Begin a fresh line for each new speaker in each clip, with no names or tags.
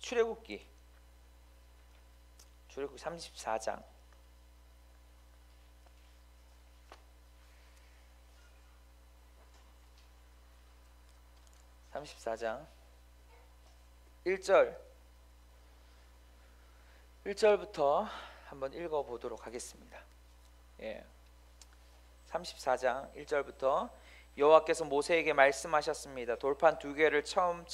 출애굽기 34장 1절부터 한번 읽어보도록 하겠습니다. 34장 1절부터 여호와께서 모세에게 말씀하셨습니다. 돌판 2개를 처음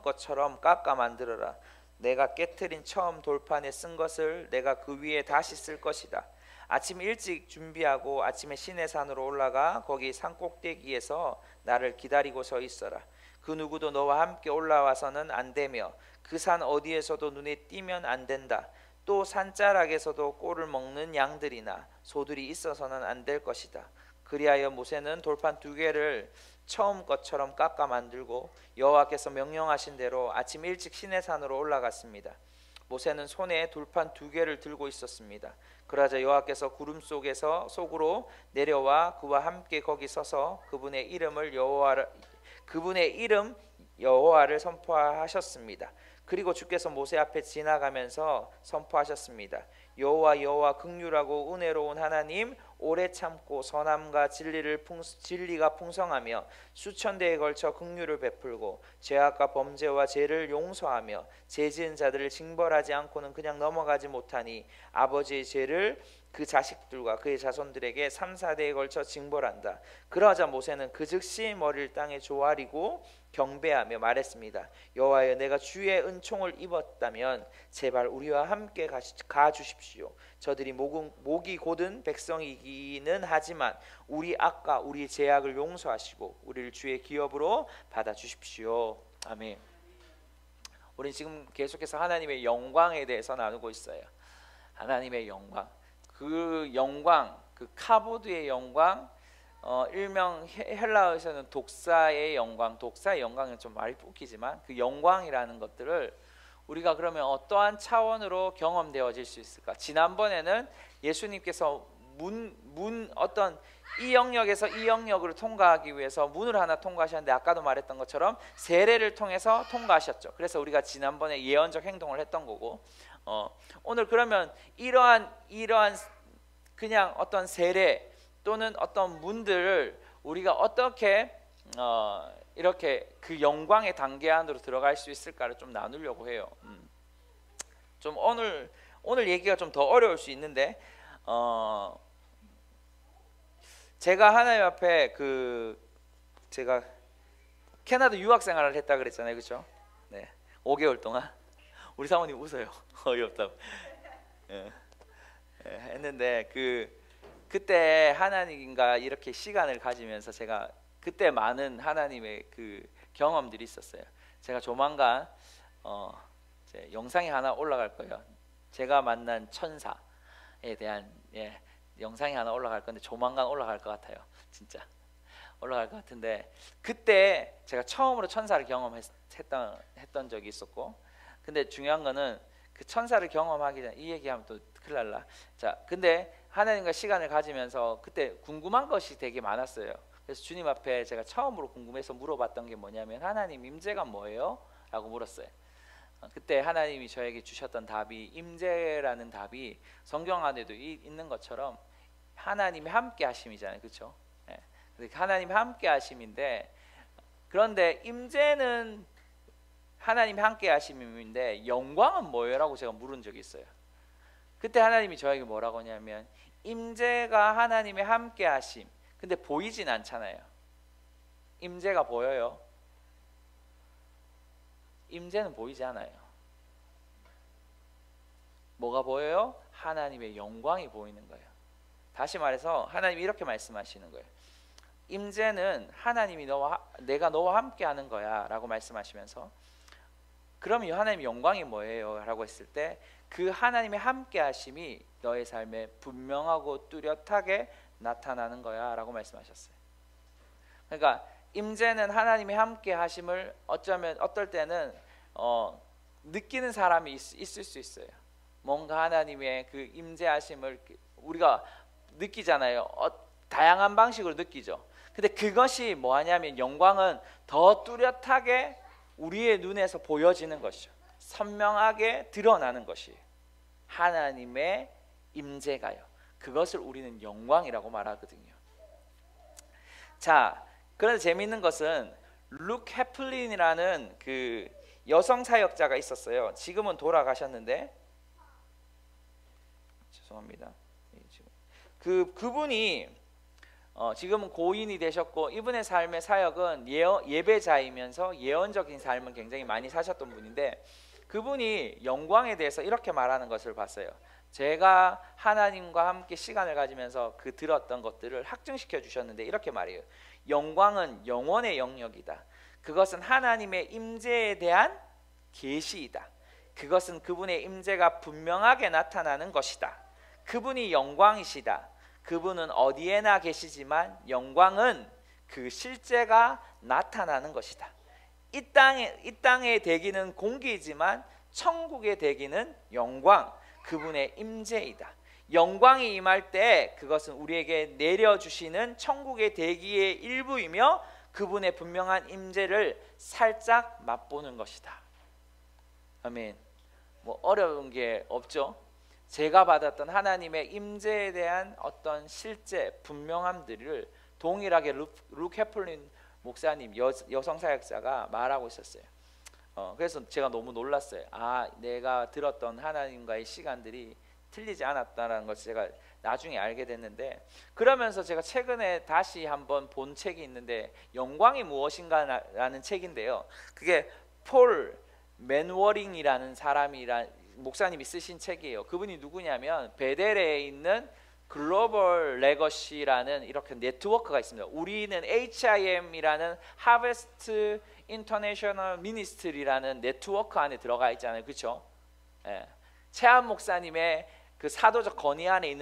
것처럼 깎아 만들어라. 내가 깨트린 처음 돌판에 쓴 것을 내가 그 위에 다시 쓸 것이다. 아침 일찍 준비하고 아침에 시내산으로 올라가 거기 산꼭대기에서 나를 기다리고 서 있어라. 그 누구도 너와 함께 올라와서는 안 되며 그 산 어디에서도 눈에 띄면 안 된다. 또 산자락에서도 꼴을 먹는 양들이나 소들이 있어서는 안 될 것이다. 그리하여 모세는 돌판 2개를 처음 것처럼 깎아 만들고 여호와께서 명령하신 대로 아침 일찍 시내산으로 올라갔습니다. 모세는 손에 돌판 2개를 들고 있었습니다. 그러자 여호와께서 구름 속으로 내려와 그와 함께 거기 서서 그분의 이름 여호와를 선포하셨습니다. 그리고 주께서 모세 앞에 지나가면서 선포하셨습니다. 여호와 긍휼하고 은혜로운 하나님, 오래 참고 선함과 진리가 풍성하며 수천 대에 걸쳐 긍휼을 베풀고 죄악과 범죄와 죄를 용서하며 죄 지은 자들을 징벌하지 않고는 그냥 넘어가지 못하니 아버지의 죄를 그 자식들과 그의 자손들에게 3, 4대에 걸쳐 징벌한다. 그러자 모세는 그 즉시 머리를 땅에 조아리고 경배하며 말했습니다. 여호와여, 내가 주의 은총을 입었다면 제발 우리와 함께 가 주십시오. 저들이 목이 곧은 백성이기는 하지만 우리 악과 우리 죄악을 용서하시고 우리를 주의 기업으로 받아 주십시오. 아멘. 우리는 지금 계속해서 하나님의 영광에 대해서 나누고 있어요. 하나님의 영광, 그 영광, 그 카보드의 영광, 일명 헬라어에서는 독사의 영광은 좀 말이 웃기지만 그 영광이라는 것들을 우리가 그러면 어떠한 차원으로 경험되어질 수 있을까? 지난번에는 예수님께서 어떤 이 영역에서 이 영역을 통과하기 위해서 문을 하나 통과하셨는데 아까도 말했던 것처럼 세례를 통해서 통과하셨죠. 그래서 우리가 지난번에 예언적 행동을 했던 거고, 오늘 그러면 이러한 그냥 어떤 세례 또는 어떤 문들을 우리가 어떻게 이렇게 그 영광의 단계 안으로 들어갈 수 있을까를 좀 나누려고 해요. 좀 오늘 얘기가 좀 더 어려울 수 있는데, 제가 하나님 앞에 제가 캐나다 유학 생활을 했다 그랬잖아요, 그렇죠? 네, 5개월 동안 우리 사모님 웃어요. 어이없다고. 했는데 그때 하나님과 이렇게 시간을 가지면서 제가 그때 많은 하나님의 그 경험들이 있었어요. 제가 조만간 이제 영상이 하나 올라갈 거예요. 제가 만난 천사에 대한 영상이 하나 올라갈 건데 조만간 올라갈 것 같아요. 진짜 올라갈 것 같은데, 그때 제가 처음으로 천사를 경험했던 적이 있었고, 근데 중요한 거는 그 천사를 경험하기 전에 이 얘기하면 또 큰일 날라. 자, 근데 하나님과 시간을 가지면서 그때 궁금한 것이 되게 많았어요. 그래서 주님 앞에 제가 처음으로 궁금해서 물어봤던 게 뭐냐면, 하나님, 임재가 뭐예요? 라고 물었어요. 그때 하나님이 저에게 주셨던 답이, 임재라는 답이 성경 안에도 있는 것처럼 하나님이 함께 하심이잖아요, 그렇죠? 하나님이 함께 하심인데, 그런데 임재는 하나님이 함께 하심인데 영광은 뭐예요? 라고 제가 물은 적이 있어요. 그때 하나님이 저에게 뭐라고 하냐면, 임재가 하나님의 함께 하심, 근데 보이진 않잖아요. 임재가 보여요? 임재는 보이지 않아요. 뭐가 보여요? 하나님의 영광이 보이는 거예요. 다시 말해서 하나님이 이렇게 말씀하시는 거예요. 임재는 하나님이 내가 너와 함께 하는 거야 라고 말씀하시면서, 그러면 하나님의 영광이 뭐예요? 라고 했을 때 그 하나님의 함께 하심이 너의 삶에 분명하고 뚜렷하게 나타나는 거야 라고 말씀하셨어요. 그러니까 임재는 하나님의 함께 하심을 어떨 때는 느끼는 사람이 있을 수 있어요. 뭔가 하나님의 그 임재하심을 우리가 느끼잖아요. 다양한 방식으로 느끼죠. 근데 그것이 뭐하냐면, 영광은 더 뚜렷하게 우리의 눈에서 보여지는 것이죠. 선명하게 드러나는 것이 하나님의 임재가요. 그것을 우리는 영광이라고 말하거든요. 자, 그런데 재미있는 것은 룩 해플린이라는 그 여성 사역자가 있었어요. 지금은 돌아가셨는데 죄송합니다. 그분이 지금은 고인이 되셨고, 이분의 삶의 사역은 예배자이면서 예언적인 삶을 굉장히 많이 사셨던 분인데, 그분이 영광에 대해서 이렇게 말하는 것을 봤어요. 제가 하나님과 함께 시간을 가지면서 그 들었던 것들을 확증시켜 주셨는데 이렇게 말해요. 영광은 영원의 영역이다. 그것은 하나님의 임재에 대한 계시이다. 그것은 그분의 임재가 분명하게 나타나는 것이다. 그분이 영광이시다. 그분은 어디에나 계시지만 영광은 그 실제가 나타나는 것이다. 이 땅의 대기는 공기이지만 천국의 대기는 영광, 그분의 임재이다. 영광이 임할 때 그것은 우리에게 내려주시는 천국의 대기의 일부이며 그분의 분명한 임재를 살짝 맛보는 것이다. 아멘. 뭐 어려운 게 없죠. 제가 받았던 하나님의 임재에 대한 어떤 실제 분명함들을 동일하게 룩 해플린 목사님, 여성 사역자가 말하고 있었어요. 그래서 제가 너무 놀랐어요. 아, 내가 들었던 하나님과의 시간들이 틀리지 않았다는 것을 제가 나중에 알게 됐는데, 그러면서 제가 최근에 다시 한번 본 책이 있는데 영광이 무엇인가라는 책인데요. 그게 폴 맨워링이라는 목사님이 쓰신 책이에요. 그분이 누구냐면 베델에 있는 글로벌 레거시라는 이렇게 네트워크가 있습니다. 우리는 HIM이라는 하베스트 인터내셔널 미니스트리라는 네트워크 안에 들어가 있잖아요. 그렇죠? 예. 최한 목사님의 그 사도적 건의 안에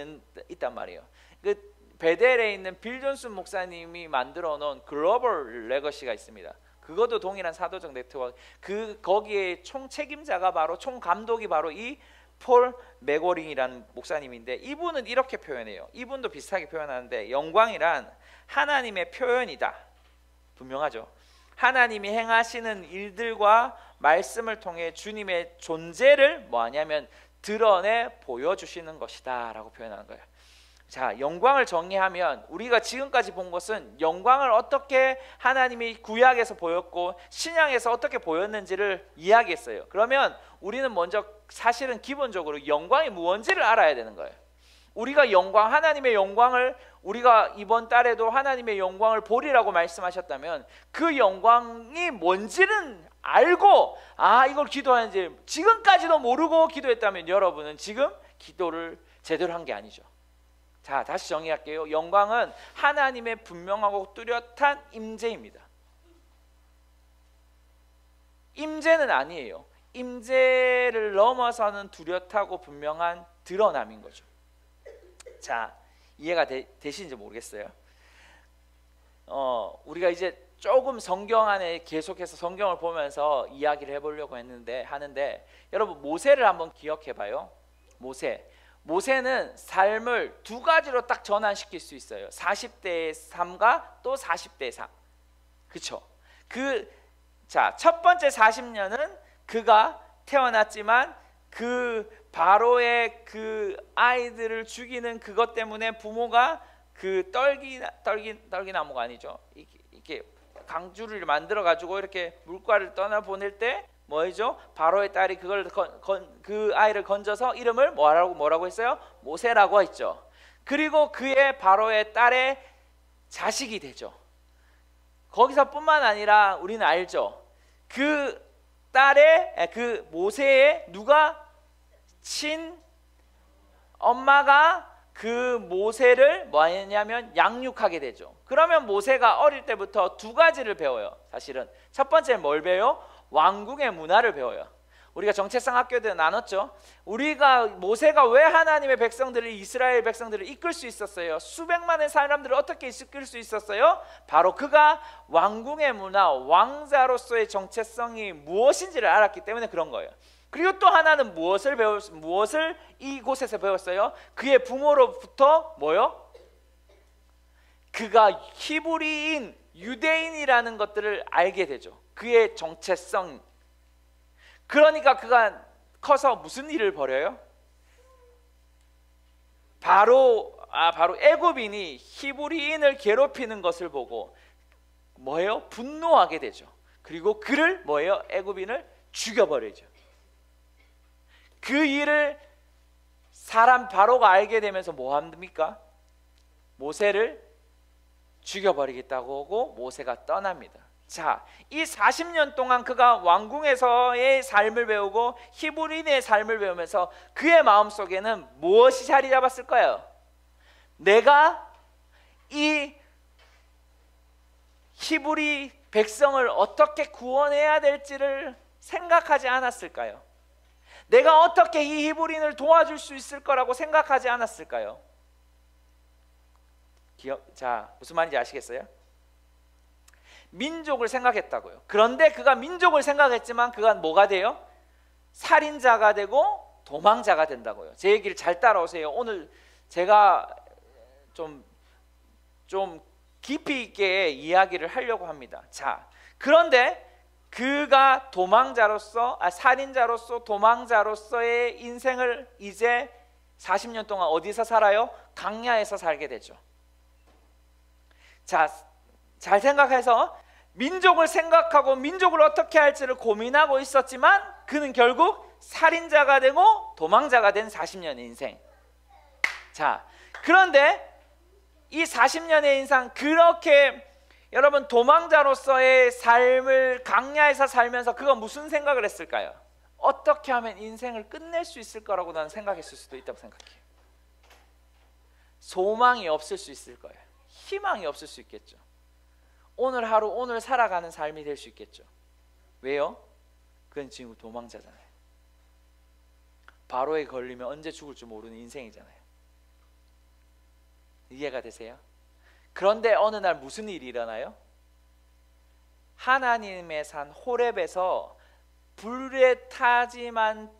있단 말이에요. 그 베델에 있는 빌 존슨 목사님이 만들어 놓은 글로벌 레거시가 있습니다. 그것도 동일한 사도적 네트워크. 거기에 총 책임자가 바로 총 감독이 바로 이 폴 맥워링이라는 목사님인데, 이분은 이렇게 표현해요. 이분도 비슷하게 표현하는데, 영광이란 하나님의 표현이다. 분명하죠. 하나님이 행하시는 일들과 말씀을 통해 주님의 존재를 뭐하냐면 드러내 보여주시는 것이다 라고 표현하는 거예요. 자, 영광을 정의하면 우리가 지금까지 본 것은 영광을 어떻게 하나님이 구약에서 보였고 신약에서 어떻게 보였는지를 이야기했어요. 그러면 우리는 먼저 사실은 기본적으로 영광이 무엇인지를 알아야 되는 거예요. 우리가 하나님의 영광을, 우리가 이번 달에도 하나님의 영광을 보리라고 말씀하셨다면 그 영광이 뭔지는 알고, 이걸 기도하는지 지금까지도 모르고 기도했다면 여러분은 지금 기도를 제대로 한 게 아니죠. 자, 다시 정의할게요. 영광은 하나님의 분명하고 뚜렷한 임재입니다. 임재는 아니에요. 임재를 넘어서는 뚜렷하고 분명한 드러남인 거죠. 자, 이해가 되시는지 모르겠어요. 우리가 이제 조금 성경 안에 계속해서 성경을 보면서 이야기를 해보려고 하는데 여러분, 모세를 한번 기억해봐요. 모세는 삶을 두 가지로 딱 전환시킬 수 있어요. 40대의 삶과 또 40대의 삶. 그렇죠? 첫 번째 40년은 그가 태어났지만 그 바로의 그 아이들을 죽이는 그것 때문에 부모가 그 떨기나무가 아니죠. 이렇게 강주를 만들어 가지고 이렇게 물가를 떠나 보낼 때 뭐죠? 바로의 딸이 그 아이를 건져서 이름을 뭐라고 했어요? 모세라고 했죠. 그리고 그의 바로의 딸의 자식이 되죠. 거기서뿐만 아니라 우리는 알죠. 그 딸의 그 모세의 누가 엄마가 그 모세를 뭐 하냐면 양육하게 되죠. 그러면 모세가 어릴 때부터 두 가지를 배워요. 사실은 첫 번째는 뭘 배워요? 왕궁의 문화를 배워요. 우리가 정체성 학교들 나눴죠. 모세가 왜 하나님의 백성들을, 이스라엘 백성들을 이끌 수 있었어요? 수백만의 사람들을 어떻게 이끌 수 있었어요? 바로 그가 왕궁의 문화, 왕자로서의 정체성이 무엇인지를 알았기 때문에 그런 거예요. 그리고 또 하나는 무엇을 이곳에서 배웠어요? 그의 부모로부터 뭐요? 그가 히브리인, 유대인이라는 것들을 알게 되죠. 그의 정체성. 그러니까 그가 커서 무슨 일을 벌여요? 바로 애굽인이 히브리인을 괴롭히는 것을 보고 뭐예요? 분노하게 되죠. 그리고 그를 뭐예요? 애굽인을 죽여버리죠. 그 일을 사람 바로가 알게 되면서 뭐 합니까? 모세를 죽여버리겠다고 하고 모세가 떠납니다. 자, 이 40년 동안 그가 왕궁에서의 삶을 배우고 히브리인의 삶을 배우면서 그의 마음속에는 무엇이 자리 잡았을까요? 내가 이 히브리 백성을 어떻게 구원해야 될지를 생각하지 않았을까요? 내가 어떻게 이 히브리인을 도와줄 수 있을 거라고 생각하지 않았을까요? 자, 무슨 말인지 아시겠어요? 민족을 생각했다고요. 그런데 그가 민족을 생각했지만 그가 뭐가 돼요? 살인자가 되고 도망자가 된다고요. 제 얘기를 잘 따라오세요. 오늘 제가 좀 깊이 있게 이야기를 하려고 합니다. 자, 그런데 그가 살인자로서 도망자로서의 인생을 이제 40년 동안 어디서 살아요? 광야에서 살게 되죠. 자, 잘 생각해서 민족을 생각하고 민족을 어떻게 할지를 고민하고 있었지만 그는 결국 살인자가 되고 도망자가 된 40년의 인생. 자, 그런데 이 40년의 인생, 그렇게 여러분 도망자로서의 삶을 광야에서 살면서 그가 무슨 생각을 했을까요? 어떻게 하면 인생을 끝낼 수 있을 거라고 나는 생각했을 수도 있다고 생각해요. 소망이 없을 수 있을 거예요. 희망이 없을 수 있겠죠. 오늘 하루 오늘 살아가는 삶이 될 수 있겠죠. 왜요? 그건 지금 도망자잖아요. 바로에 걸리면 언제 죽을지 모르는 인생이잖아요. 이해가 되세요? 그런데 어느 날 무슨 일이 일어나요? 하나님의 산 호렙에서 불에 타지만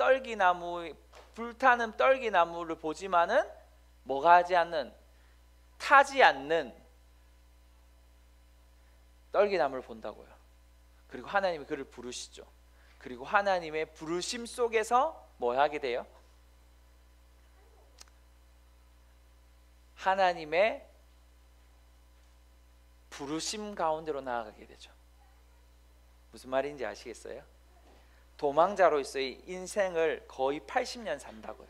불타는 떨기나무를 보지만은 타지 않는 떨기나무를 본다고요. 그리고 하나님이 그를 부르시죠. 그리고 하나님의 부르심 속에서 뭐 하게 돼요? 하나님의 부르심 가운데로 나아가게 되죠. 무슨 말인지 아시겠어요? 도망자로서의 인생을 거의 80년 산다고요.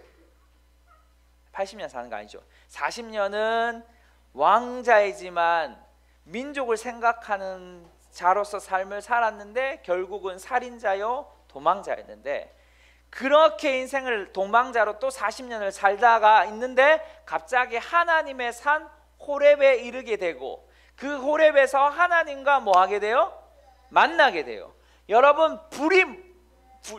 80년 사는 거 아니죠. 40년은 왕자이지만 민족을 생각하는 자로서 삶을 살았는데 결국은 살인자요 도망자였는데, 그렇게 인생을 도망자로 또 40년을 살다가 있는데 갑자기 하나님의 산 호렙에 이르게 되고 그 호렙에서 하나님과 뭐 하게 돼요? 만나게 돼요. 여러분,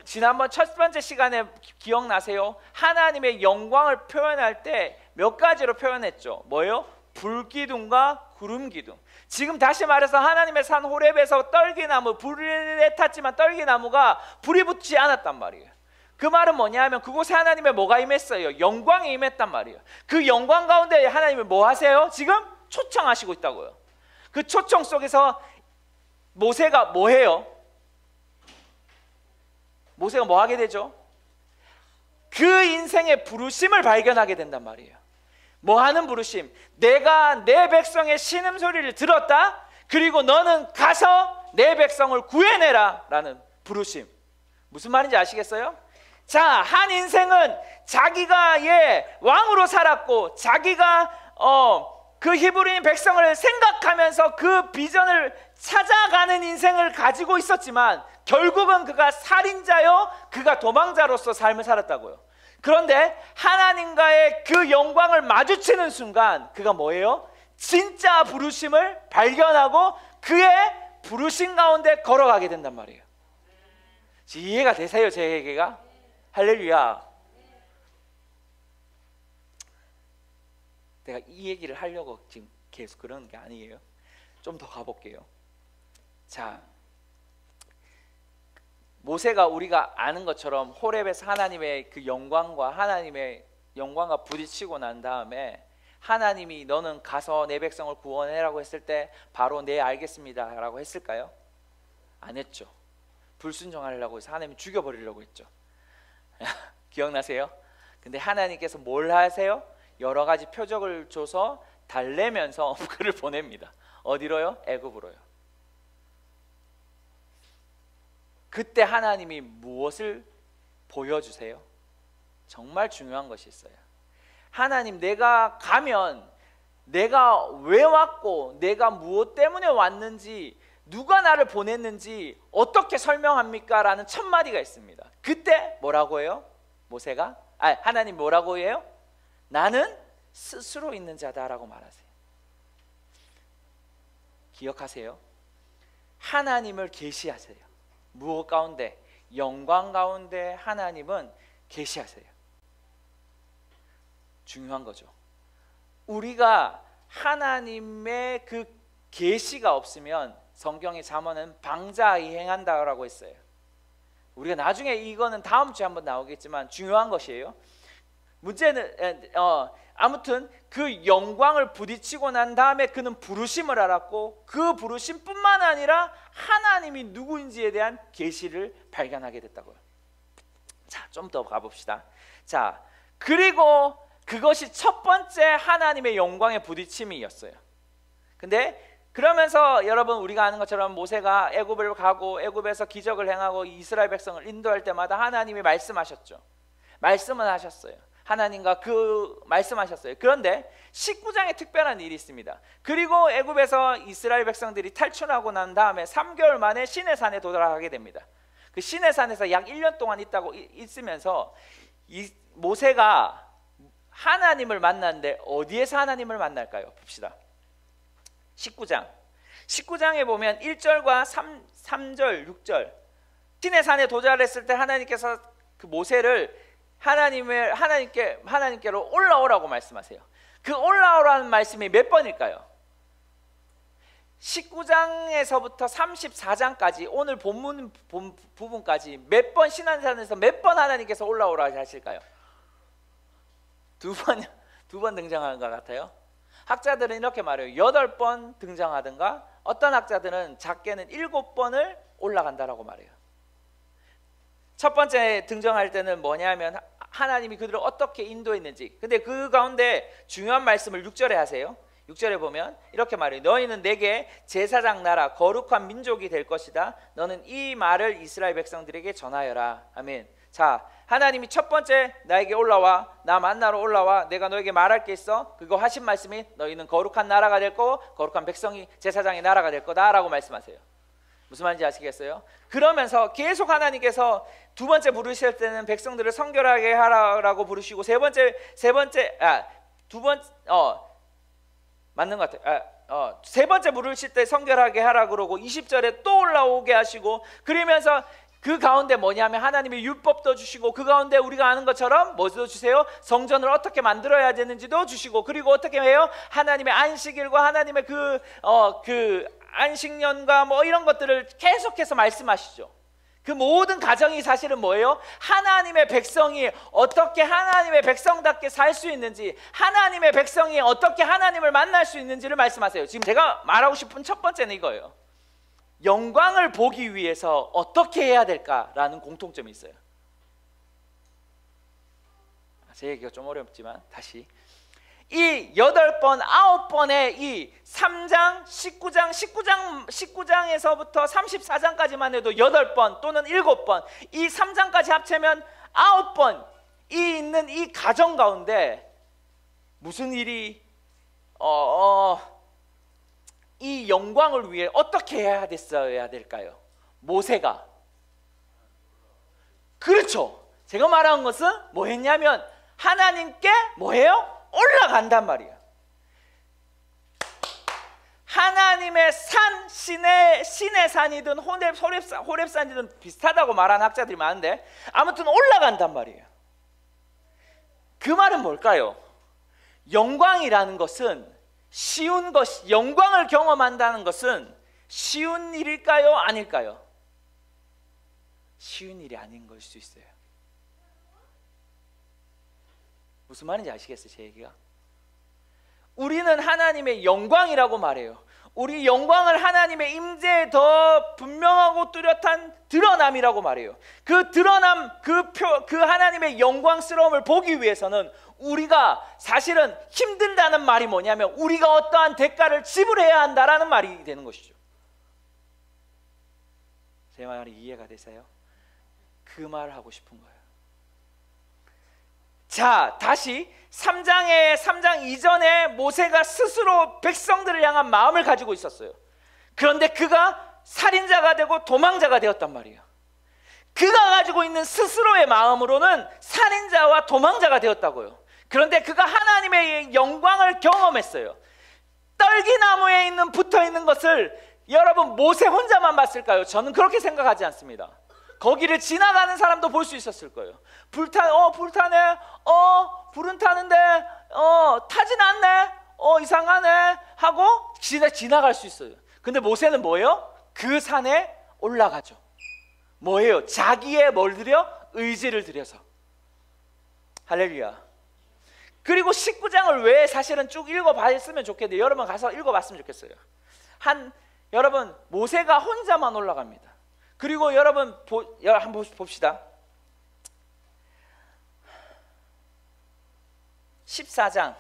지난번 첫 번째 시간에 기억나세요? 하나님의 영광을 표현할 때 몇 가지로 표현했죠. 뭐예요? 불기둥과 구름기둥. 지금 다시 말해서 하나님의 산 호렙에서 떨기나무, 불에 탔지만 떨기나무가 불이 붙지 않았단 말이에요. 그 말은 뭐냐 하면 그곳에 하나님의 뭐가 임했어요? 영광이 임했단 말이에요. 그 영광 가운데 하나님이 뭐 하세요? 지금 초청하시고 있다고요. 그 초청 속에서 모세가 뭐 해요? 모세가 뭐 하게 되죠? 그 인생의 부르심을 발견하게 된단 말이에요. 뭐 하는 부르심? 내가 내 백성의 신음소리를 들었다. 그리고 너는 가서 내 백성을 구해내라 라는 부르심. 무슨 말인지 아시겠어요? 자, 한 인생은 자기가 왕으로 살았고 자기가 그 히브리인 백성을 생각하면서 그 비전을 찾아가는 인생을 가지고 있었지만 결국은 그가 살인자요 그가 도망자로서 삶을 살았다고요. 그런데 하나님과의 그 영광을 마주치는 순간 그가 뭐예요? 진짜 부르심을 발견하고 그의 부르심 가운데 걸어가게 된단 말이에요. 이해가 되세요? 제 얘기가? 할렐루야. 내가 이 얘기를 하려고 지금 계속 그러는 게 아니에요. 좀 더 가볼게요. 자, 모세가 우리가 아는 것처럼 호렙에서 하나님의 그 영광과 부딪히고 난 다음에 하나님이 너는 가서 내 백성을 구원해라고 했을 때 바로 네 알겠습니다 라고 했을까요? 안 했죠. 불순종하려고 해서 하나님이 죽여버리려고 했죠. 기억나세요? 근데 하나님께서 뭘 하세요? 여러 가지 표적을 줘서 달래면서 그를 보냅니다. 어디로요? 애굽으로요. 그때 하나님이 무엇을 보여주세요? 정말 중요한 것이 있어요. 하나님, 내가 가면 내가 왜 왔고 내가 무엇 때문에 왔는지, 누가 나를 보냈는지 어떻게 설명합니까? 라는 첫 마디가 있습니다. 그때 뭐라고 해요? 모세가? 하나님 뭐라고 해요? 나는 스스로 있는 자다라고 말하세요. 기억하세요. 하나님을 계시하세요. 무엇 가운데? 영광 가운데 하나님은 계시하세요. 중요한 거죠. 우리가 하나님의 그 계시가 없으면 성경의 잠언은 방자히 행한다라고 했어요. 우리가 나중에 이거는 다음 주에 한번 나오겠지만 중요한 것이에요. 문제는 아무튼 그 영광을 부딪히고 난 다음에 그는 부르심을 알았고, 그 부르심뿐만 아니라 하나님이 누구인지에 대한 계시를 발견하게 됐다고요. 자, 좀 더 가봅시다. 자, 그리고 그것이 첫 번째 하나님의 영광의 부딪힘이었어요. 근데 그러면서 여러분, 우리가 아는 것처럼 모세가 애굽을 가고 애굽에서 기적을 행하고 이스라엘 백성을 인도할 때마다 하나님이 말씀하셨죠. 말씀은 하셨어요. 하나님과 그 말씀하셨어요. 그런데 19장에 특별한 일이 있습니다. 그리고 애굽에서 이스라엘 백성들이 탈출하고 난 다음에 3개월 만에 시내산에 도달하게 됩니다. 그 시내산에서 약 1년 동안 있으면서 이 모세가 하나님을 만났는데 어디에서 하나님을 만날까요? 봅시다. 19장에 보면 1절과 3절, 6절, 시내산에 도달했을 때 하나님께서 그 모세를 하나님께로 올라오라고 말씀하세요. 그 올라오라는 말씀이 몇 번일까요? 19장에서부터 34장까지 오늘 본문 부분까지 몇 번, 시내산에서 몇 번 하나님께서 올라오라 하실까요? 두 번 등장하는 것 같아요. 학자들은 이렇게 말해요. 8번 등장하든가, 어떤 학자들은 작게는 7번을 올라간다라고 말해요. 첫 번째 등장할 때는 뭐냐면 하나님이 그들을 어떻게 인도했는지. 근데 그 가운데 중요한 말씀을 6절에 하세요. 6절에 보면 이렇게 말해요. 너희는 내게 제사장 나라 거룩한 민족이 될 것이다. 너는 이 말을 이스라엘 백성들에게 전하여라. 아멘. 자, 하나님이 첫 번째 나에게 올라와, 나 만나러 올라와, 내가 너에게 말할 게 있어. 그거 하신 말씀이 너희는 거룩한 나라가 될 거고 거룩한 백성이, 제사장의 나라가 될 거다라고 말씀하세요. 무슨 말인지 아시겠어요? 그러면서 계속 하나님께서 두 번째 부르실 때는 백성들을 성결하게 하라라고 부르시고, 맞는 것 같아요. 세 번째 부르실 때 성결하게 하라 그러고 20절에 또 올라오게 하시고, 그러면서 그 가운데 뭐냐면 하나님의 율법도 주시고, 그 가운데 우리가 아는 것처럼 뭐도 주세요? 성전을 어떻게 만들어야 되는지도 주시고, 그리고 어떻게 해요? 하나님의 안식일과 하나님의 그 안식년과 뭐 이런 것들을 계속해서 말씀하시죠. 그 모든 가정이 사실은 뭐예요? 하나님의 백성이 어떻게 하나님의 백성답게 살 수 있는지, 하나님의 백성이 어떻게 하나님을 만날 수 있는지를 말씀하세요. 지금 제가 말하고 싶은 첫 번째는 이거예요. 영광을 보기 위해서 어떻게 해야 될까라는 공통점이 있어요. 제 얘기가 좀 어렵지만 다시, 이 8번, 9번의 이 3장, 19장에서부터 34장까지만 해도 8번 또는 7번, 이 3장까지 합치면 9번 이 있는 이 가정 가운데 무슨 일이 이 영광을 위해 어떻게 해야 됐어야 될까요? 모세가, 그렇죠, 제가 말한 것은 뭐 했냐면 하나님께 뭐해요? 올라간단 말이에요. 하나님의 산, 신의 산이든 호렙산이든 비슷하다고 말하는 학자들이 많은데 아무튼 올라간단 말이에요. 그 말은 뭘까요? 영광이라는 것은 쉬운 것이, 영광을 경험한다는 것은 쉬운 일일까요? 아닐까요? 쉬운 일이 아닌 걸 수 있어요. 무슨 말인지 아시겠어요? 제 얘기가? 우리는 하나님의 영광이라고 말해요. 우리 영광을 하나님의 임재에 더 분명하고 뚜렷한 드러남이라고 말해요. 그 드러남, 그 하나님의 영광스러움을 보기 위해서는 우리가 사실은 힘들다는 말이 뭐냐면 우리가 어떠한 대가를 지불해야 한다라는 말이 되는 것이죠. 제 말이 이해가 되세요? 그 말을 하고 싶은 거예요. 자, 다시 3장 이전에 모세가 스스로 백성들을 향한 마음을 가지고 있었어요. 그런데 그가 살인자가 되고 도망자가 되었단 말이에요. 그가 가지고 있는 스스로의 마음으로는 살인자와 도망자가 되었다고요. 그런데 그가 하나님의 영광을 경험했어요. 떨기나무에 붙어있는 것을 여러분 모세 혼자만 봤을까요? 저는 그렇게 생각하지 않습니다. 거기를 지나가는 사람도 볼 수 있었을 거예요. 불타네. 불은 타는데 타진 않네. 이상하네 하고 지나갈 수 있어요. 근데 모세는 뭐예요? 그 산에 올라가죠. 뭐예요? 자기의 뭘 들여? 의지를 들여서. 할렐루야. 그리고 19장을 왜 사실은 쭉 읽어봤으면 좋겠는데 여러분 가서 읽어봤으면 좋겠어요. 여러분 모세가 혼자만 올라갑니다. 그리고 여러분 한번 봅시다. 14장에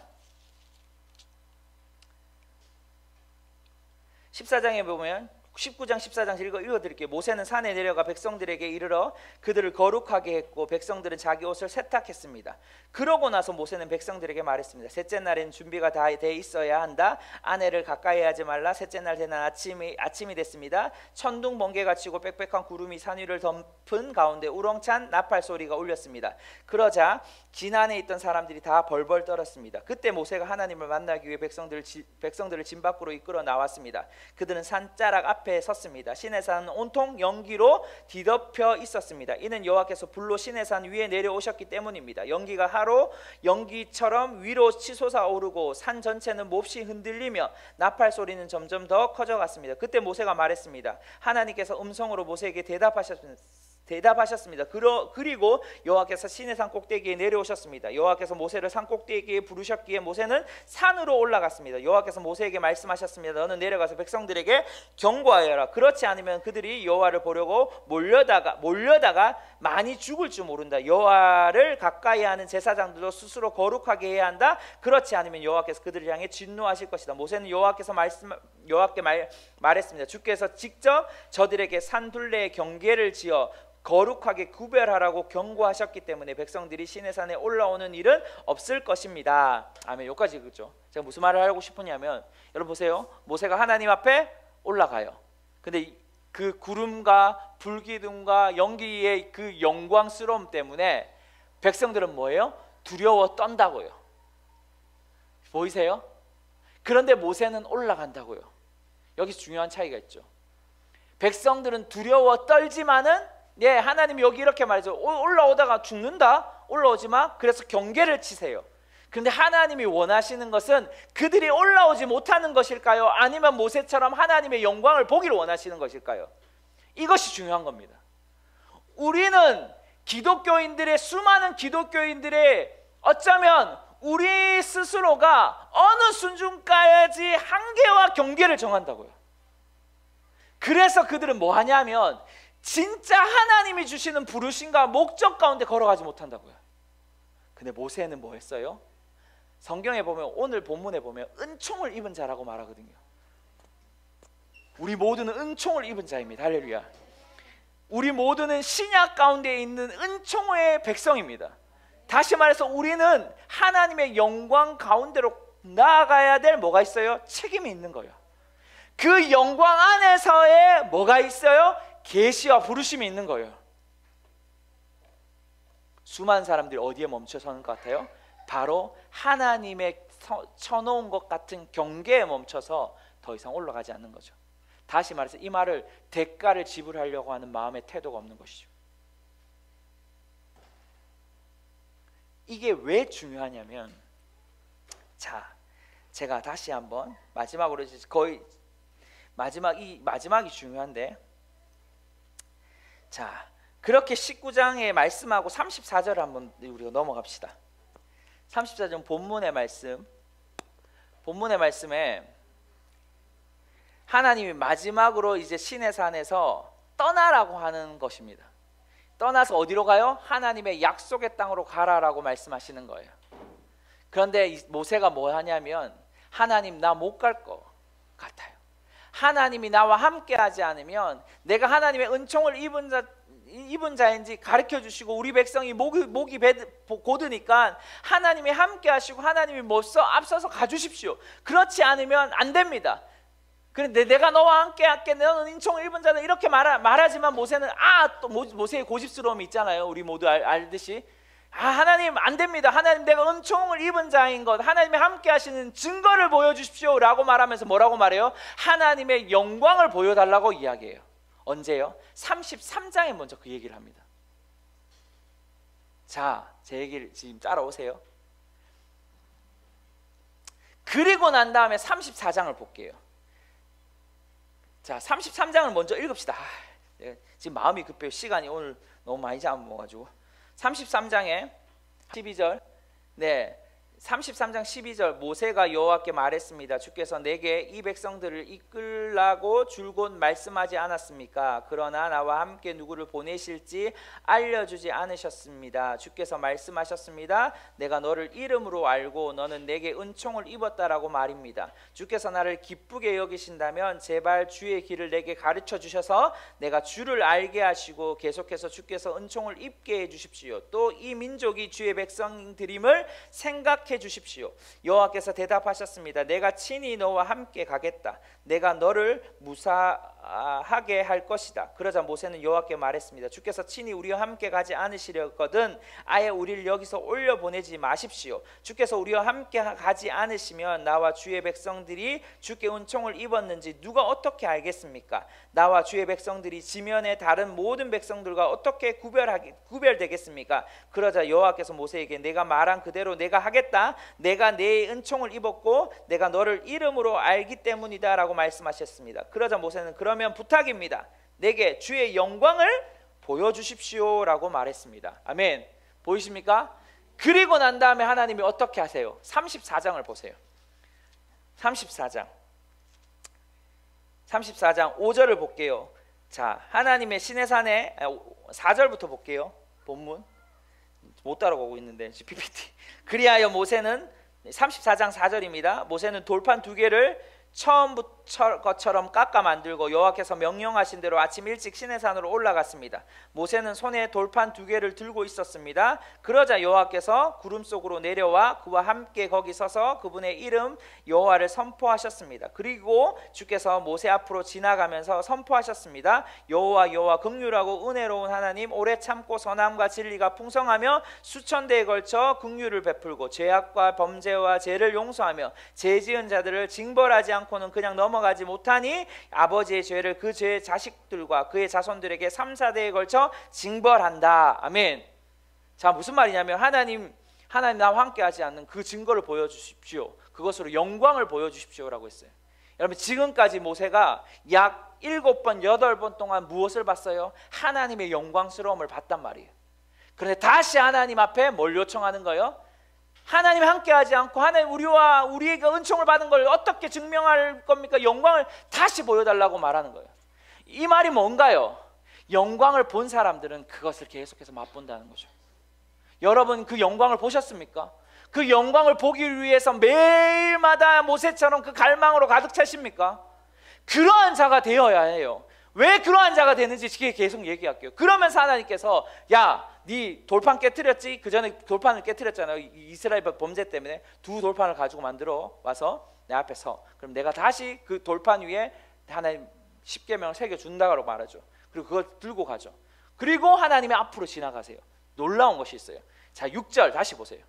보면 19장 14장 읽어드릴게요. 모세는 산에 내려가 백성들에게 이르러 그들을 거룩하게 했고 백성들은 자기 옷을 세탁했습니다. 그러고 나서 모세는 백성들에게 말했습니다. 셋째 날에는 준비가 다 돼 있어야 한다. 아내를 가까이 하지 말라. 셋째 날 되는 아침이 됐습니다. 천둥 번개가 치고 빽빽한 구름이 산 위를 덮은 가운데 우렁찬 나팔 소리가 울렸습니다. 그러자 지난해 있던 사람들이 다 벌벌 떨었습니다. 그때 모세가 하나님을 만나기 위해 백성들을 진 밖으로 이끌어 나왔습니다. 그들은 산자락 앞에 섰습니다. 시내산은 온통 연기로 뒤덮여 있었습니다. 이는 여호와께서 불로 시내산 위에 내려오셨기 때문입니다. 연기가 하루 연기처럼 위로 치솟아 오르고 산 전체는 몹시 흔들리며 나팔 소리는 점점 더 커져갔습니다. 그때 모세가 말했습니다. 하나님께서 음성으로 모세에게 대답하셨습니다. 그리고 여호와께서 시내산 꼭대기에 내려오셨습니다. 여호와께서 모세를 산 꼭대기에 부르셨기에 모세는 산으로 올라갔습니다. 여호와께서 모세에게 말씀하셨습니다. 너는 내려가서 백성들에게 경고하여라. 그렇지 않으면 그들이 여호와를 보려고 몰려다가 많이 죽을 줄 모른다. 여호와를 가까이 하는 제사장들도 스스로 거룩하게 해야 한다. 그렇지 않으면 여호와께서 그들을 향해 진노하실 것이다. 모세는 여호와께 말했습니다. 주께서 직접 저들에게 산 둘레에 경계를 지어 거룩하게 구별하라고 경고하셨기 때문에 백성들이 시내산에 올라오는 일은 없을 것입니다. 아멘. 여기까지 읽었죠. 제가 무슨 말을 하고 싶으냐면 여러분 보세요. 모세가 하나님 앞에 올라가요. 근데 그 구름과 불기둥과 연기의 그 영광스러움 때문에 백성들은 뭐예요? 두려워 떤다고요. 보이세요? 그런데 모세는 올라간다고요. 여기서 중요한 차이가 있죠. 백성들은 두려워 떨지만은 하나님이 여기 이렇게 말해서 올라오다가 죽는다. 올라오지 마. 그래서 경계를 치세요. 그런데 하나님이 원하시는 것은 그들이 올라오지 못하는 것일까요? 아니면 모세처럼 하나님의 영광을 보기를 원하시는 것일까요? 이것이 중요한 겁니다. 우리는 수많은 기독교인들의 어쩌면 우리 스스로가 어느 순간까지 한계와 경계를 정한다고요. 그래서 그들은 뭐 하냐면 진짜 하나님이 주시는 부르심과 목적 가운데 걸어가지 못한다고요. 근데 모세는 뭐 했어요? 성경에 보면 오늘 본문에 보면 은총을 입은 자라고 말하거든요. 우리 모두는 은총을 입은 자입니다. 할렐루야. 우리 모두는 신약 가운데 있는 은총의 백성입니다. 다시 말해서 우리는 하나님의 영광 가운데로 나아가야 될 뭐가 있어요? 책임이 있는 거예요. 그 영광 안에서의 뭐가 있어요? 계시와 부르심이 있는 거예요. 수많은 사람들이 어디에 멈춰서는 것 같아요? 바로 하나님의 쳐놓은 것 같은 경계에 멈춰서 더 이상 올라가지 않는 거죠. 다시 말해서 이 말을 대가를 지불하려고 하는 마음의 태도가 없는 것이죠. 이게 왜 중요하냐면, 자, 제가 다시 한번 마지막으로 거의 마지막이 중요한데, 자, 그렇게 19장의 말씀하고 34절 한번 우리가 넘어갑시다. 34절 본문의 말씀에 하나님이 마지막으로 이제 시내산에서 떠나라고 하는 것입니다. 떠나서 어디로 가요? 하나님의 약속의 땅으로 가라라고 말씀하시는 거예요. 그런데 모세가 뭐 하냐면 하나님 나 못 갈 것 같아요. 하나님이 나와 함께 하지 않으면 내가 하나님의 은총을 입은 자인지 가르쳐 주시고 우리 백성이 목이 고드니까 하나님이 함께 하시고 하나님이 앞서서 가주십시오. 그렇지 않으면 안 됩니다. 그런데 내가 너와 함께 할게, 너는 은총을 입은 자다 이렇게 말하지만 모세는 또 모세의 고집스러움이 있잖아요. 우리 모두 알듯이 하나님 안 됩니다. 하나님 내가 은총을 입은 자인 것, 하나님이 함께 하시는 증거를 보여주십시오 라고 말하면서 뭐라고 말해요? 하나님의 영광을 보여달라고 이야기해요. 언제요? 33장에 먼저 그 얘기를 합니다. 자, 제 얘기를 지금 따라오세요. 그리고 난 다음에 34장을 볼게요. 자, 33장을 먼저 읽읍시다. 지금 마음이 급해요. 시간이 오늘 너무 많이 잡아먹어가지고 33장에 12절 33장 12절 모세가 여호와께 말했습니다. 주께서 내게 이 백성들을 이끌라고 줄곧 말씀하지 않았습니까? 그러나 나와 함께 누구를 보내실지 알려주지 않으셨습니다. 주께서 말씀하셨습니다. 내가 너를 이름으로 알고 너는 내게 은총을 입었다라고 말입니다. 주께서 나를 기쁘게 여기신다면 제발 주의 길을 내게 가르쳐 주셔서 내가 주를 알게 하시고 계속해서 주께서 은총을 입게 해주십시오. 또 이 민족이 주의 백성들임을 생각해 주십시오. 여호와께서 대답하셨습니다. 내가 친히 너와 함께 가겠다. 내가 너를 무사하게 할 것이다. 그러자 모세는 여호와께 말했습니다. 주께서 친히 우리와 함께 가지 않으시려거든 아예 우리를 여기서 올려보내지 마십시오. 주께서 우리와 함께 가지 않으시면 나와 주의 백성들이 주께 은총을 입었는지 누가 어떻게 알겠습니까? 나와 주의 백성들이 지면의 다른 모든 백성들과 어떻게 구별되겠습니까? 그러자 여호와께서 모세에게 내가 말한 그대로 내가 하겠다. 내가 내 은총을 입었고 내가 너를 이름으로 알기 때문이다 라고 말씀하셨습니다. 그러자 모세는 그러면 부탁입니다. 내게 주의 영광을 보여주십시오 라고 말했습니다. 아멘. 보이십니까? 그리고 난 다음에 하나님이 어떻게 하세요? 34장을 보세요. 34장 5절을 볼게요. 자, 하나님의 시내산에 4절부터 볼게요. 본문 못 따라가고 있는데 PPT. 그리하여 모세는 34장 4절입니다. 모세는 돌판 2개를 처음 것처럼 깎아 만들고 여호와께서 명령하신 대로 아침 일찍 시내산으로 올라갔습니다. 모세는 손에 돌판 2개를 들고 있었습니다. 그러자 여호와께서 구름 속으로 내려와 그와 함께 거기 서서 그분의 이름 여호와를 선포하셨습니다. 그리고 주께서 모세 앞으로 지나가면서 선포하셨습니다. 여호와 긍휼하고 은혜로운 하나님, 오래 참고 선함과 진리가 풍성하며 수천 대에 걸쳐 긍휼을 베풀고 죄악과 범죄와 죄를 용서하며 죄 지은 자들을 징벌하지 않고는 그냥 넘어가지 못하니 아버지의 죄를 그 죄의 자식들과 그의 자손들에게 3, 4대에 걸쳐 징벌한다. 아멘. 자, 무슨 말이냐면 하나님 나와 함께 하지 않는 그 증거를 보여주십시오. 그것으로 영광을 보여주십시오라고 했어요. 여러분, 지금까지 모세가 약 7번 8번 동안 무엇을 봤어요? 하나님의 영광스러움을 봤단 말이에요. 그런데 다시 하나님 앞에 뭘 요청하는 거예요? 하나님 함께하지 않고 하나님 우리에게 은총을 받은 걸 어떻게 증명할 겁니까? 영광을 다시 보여달라고 말하는 거예요. 이 말이 뭔가요? 영광을 본 사람들은 그것을 계속해서 맛본다는 거죠. 여러분, 그 영광을 보셨습니까? 그 영광을 보기 위해서 매일마다 모세처럼 그 갈망으로 가득 차십니까? 그러한 자가 되어야 해요. 왜 그러한 자가 되는지 계속 얘기할게요. 그러면서 하나님께서 네 돌판 깨트렸지? 그 전에 돌판을 깨트렸잖아요. 이스라엘 범죄 때문에 2 돌판을 가지고 만들어 와서 내 앞에 서. 그럼 내가 다시 그 돌판 위에 하나님 10계명을 새겨준다고 말하죠. 그리고 그걸 들고 가죠. 그리고 하나님의 앞으로 지나가세요. 놀라운 것이 있어요. 자, 6절 다시 보세요.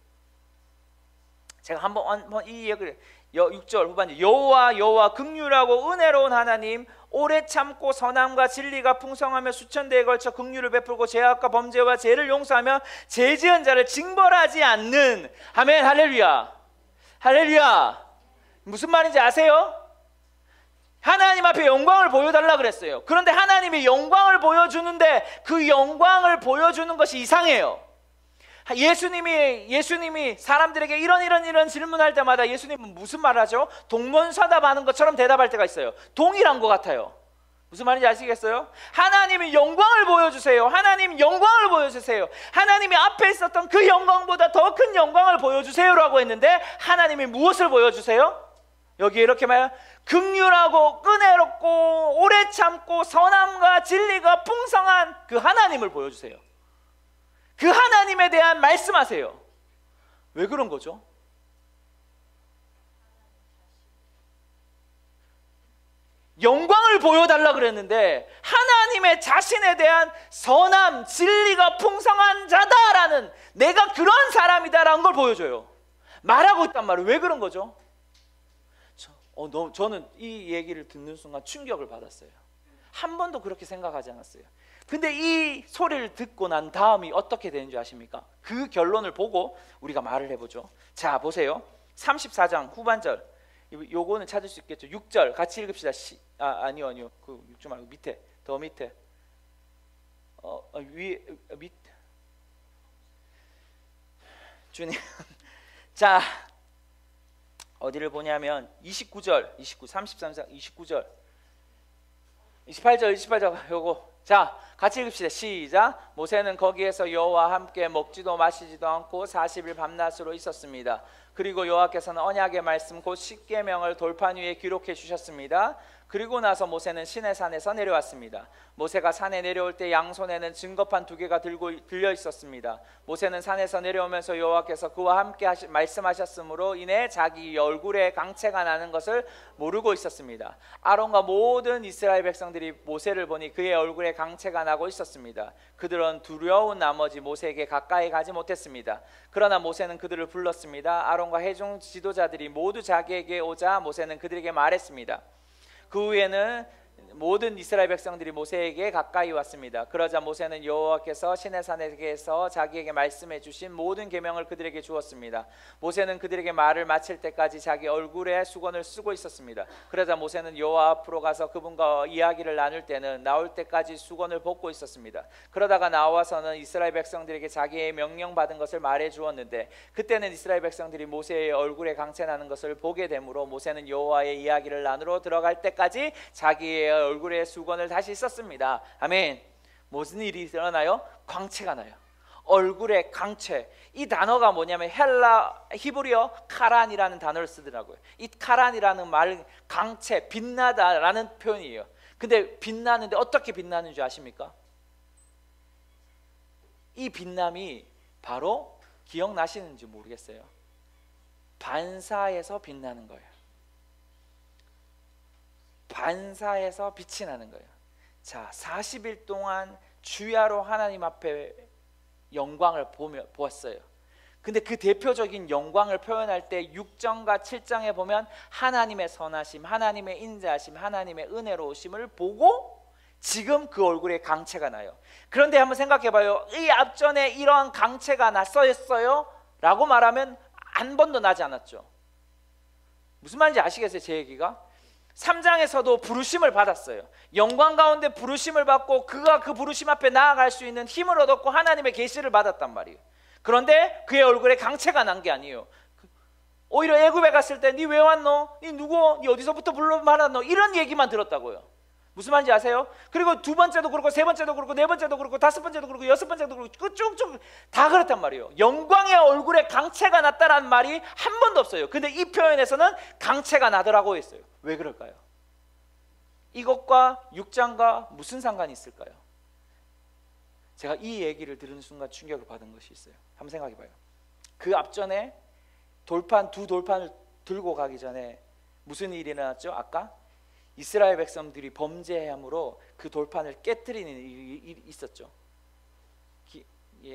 제가 한번 이 얘기를 6절 후반에 여호와 긍휼하고 은혜로운 하나님, 오래 참고 선함과 진리가 풍성하며 수천 대에 걸쳐 긍휼을 베풀고 죄악과 범죄와 죄를 용서하며 죄 지은 자를 징벌하지 않는. 아멘. 할렐루야. 할렐루야. 무슨 말인지 아세요? 하나님 앞에 영광을 보여달라 그랬어요. 그런데 하나님이 영광을 보여주는데 그 영광을 보여주는 것이 이상해요. 예수님이 사람들에게 이런 질문할 때마다 예수님은 무슨 말 하죠? 동문서답하는 것처럼 대답할 때가 있어요. 동일한 것 같아요. 무슨 말인지 아시겠어요? 하나님이 영광을 보여주세요. 하나님 영광을 보여주세요. 하나님이 앞에 있었던 그 영광보다 더 큰 영광을 보여주세요 라고 했는데 하나님이 무엇을 보여주세요? 여기 이렇게 말해요. 긍휼하고 은혜롭고 오래 참고 선함과 진리가 풍성한 그 하나님을 보여주세요. 그 하나님에 대한 말씀하세요. 왜 그런 거죠? 영광을 보여달라 그랬는데 하나님의 자신에 대한 선함, 진리가 풍성한 자다라는, 내가 그런 사람이다라는 걸 보여줘요. 말하고 있단 말이에요. 왜 그런 거죠? 저는 이 얘기를 듣는 순간 충격을 받았어요. 한 번도 그렇게 생각하지 않았어요. 근데 이 소리를 듣고 난 다음이 어떻게 되는지 아십니까? 그 결론을 보고 우리가 말을 해보죠. 자, 보세요. 34장 후반절, 요거는 찾을 수 있겠죠. 6절 같이 읽읍시다. 아니요. 그 6절 말고 밑에, 더 밑에. 위에, 밑. 주님. 자, 어디를 보냐면 29절, 33장 29절, 28절 요거. 자, 같이 읽읍시다. 시작. 모세는 거기에서 여호와와 함께 먹지도 마시지도 않고 40일 밤낮으로 있었습니다. 그리고 여호와께서는 언약의 말씀 곧 십계명을 돌판 위에 기록해 주셨습니다. 그리고 나서 모세는 시내산에서 내려왔습니다. 모세가 산에 내려올 때 양손에는 증거판 2개가 들려 있었습니다. 모세는 산에서 내려오면서 여호와께서 그와 함께 말씀하셨으므로 인해 자기 얼굴에 강체가 나는 것을 모르고 있었습니다. 아론과 모든 이스라엘 백성들이 모세를 보니 그의 얼굴에 강체가 나고 있었습니다. 그들은 두려운 나머지 모세에게 가까이 가지 못했습니다. 그러나 모세는 그들을 불렀습니다. 아론과 회중 지도자들이 모두 자기에게 오자 모세는 그들에게 말했습니다. 그 후에는 모든 이스라엘 백성들이 모세에게 가까이 왔습니다. 그러자 모세는 여호와께서 시내산에서 자기에게 말씀해 주신 모든 계명을 그들에게 주었습니다. 모세는 그들에게 말을 마칠 때까지 자기 얼굴에 수건을 쓰고 있었습니다. 그러자 모세는 여호와 앞으로 가서 그분과 이야기를 나눌 때는 나올 때까지 수건을 벗고 있었습니다. 그러다가 나와서는 이스라엘 백성들에게 자기의 명령받은 것을 말해 주었는데 그때는 이스라엘 백성들이 모세의 얼굴에 강체 나는 것을 보게 되므로 모세는 여호와의 이야기를 나누러 들어갈 때까지 자기의 얼굴에 수건을 다시 썼습니다. 아멘. 무슨 일이 일어나요? 광채가 나요. 얼굴에 강체. 이 단어가 뭐냐면 히브리어 카란이라는 단어를 쓰더라고요. 이 카란이라는 말, 강체, 빛나다라는 표현이에요. 근데 빛나는데 어떻게 빛나는 줄 아십니까? 이 빛남이 바로, 기억나시는지 모르겠어요, 반사해서 빛나는 거예요. 반사해서 빛이 나는 거예요. 자, 40일 동안 주야로 하나님 앞에 영광을 보았어요. 근데 그 대표적인 영광을 표현할 때 6장과 7장에 보면 하나님의 선하심, 하나님의 인자하심, 하나님의 은혜로우심을 보고 지금 그 얼굴에 강체가 나요. 그런데 한번 생각해 봐요. 이 앞전에 이러한 강체가 났어요? 라고 말하면 한 번도 나지 않았죠. 무슨 말인지 아시겠어요? 제 얘기가? 3장에서도 부르심을 받았어요. 영광 가운데 부르심을 받고 그가 그 부르심 앞에 나아갈 수 있는 힘을 얻었고 하나님의 계시를 받았단 말이에요. 그런데 그의 얼굴에 강체가 난 게 아니에요. 오히려 애굽에 갔을 때 니 왜 왔노? 니 누구? 니 어디서부터 불러 말았노? 이런 얘기만 들었다고요. 무슨 말인지 아세요? 그리고 두 번째도 그렇고 세 번째도 그렇고 네 번째도 그렇고 다섯 번째도 그렇고 여섯 번째도 그렇고 쭉쭉 다 그렇단 말이에요. 영광의 얼굴에 강체가 났다라는 말이 한 번도 없어요. 근데 이 표현에서는 강체가 나더라고 했어요. 왜 그럴까요? 이것과 6장과 무슨 상관이 있을까요? 제가 이 얘기를 들은 순간 충격을 받은 것이 있어요. 한번 생각해 봐요. 그 앞전에 두 돌판을 들고 가기 전에 무슨 일이 일어났죠? 아까 이스라엘 백성들이 범죄함으로 그 돌판을 깨뜨리는 일이 있었죠.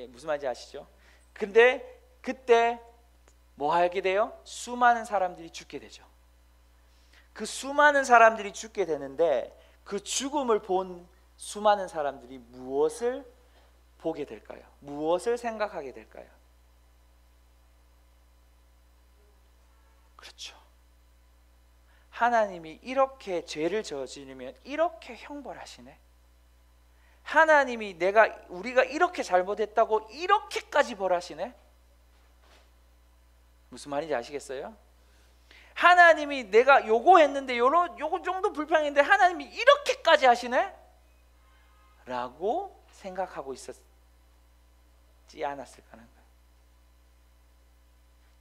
무슨 말인지 아시죠? 근데 그때 뭐 하게 돼요? 수많은 사람들이 죽게 되죠. 그 수많은 사람들이 죽게 되는데 그 죽음을 본 수많은 사람들이 무엇을 보게 될까요? 무엇을 생각하게 될까요? 그렇죠. 하나님이 이렇게 죄를 저지르면 이렇게 형벌하시네. 하나님이 우리가 이렇게 잘못했다고 이렇게까지 벌하시네? 무슨 말인지 아시겠어요? 하나님이 내가 요거 했는데 요거 정도 불평인데 하나님이 이렇게까지 하시네? 라고 생각하고 있었지 않았을까 하는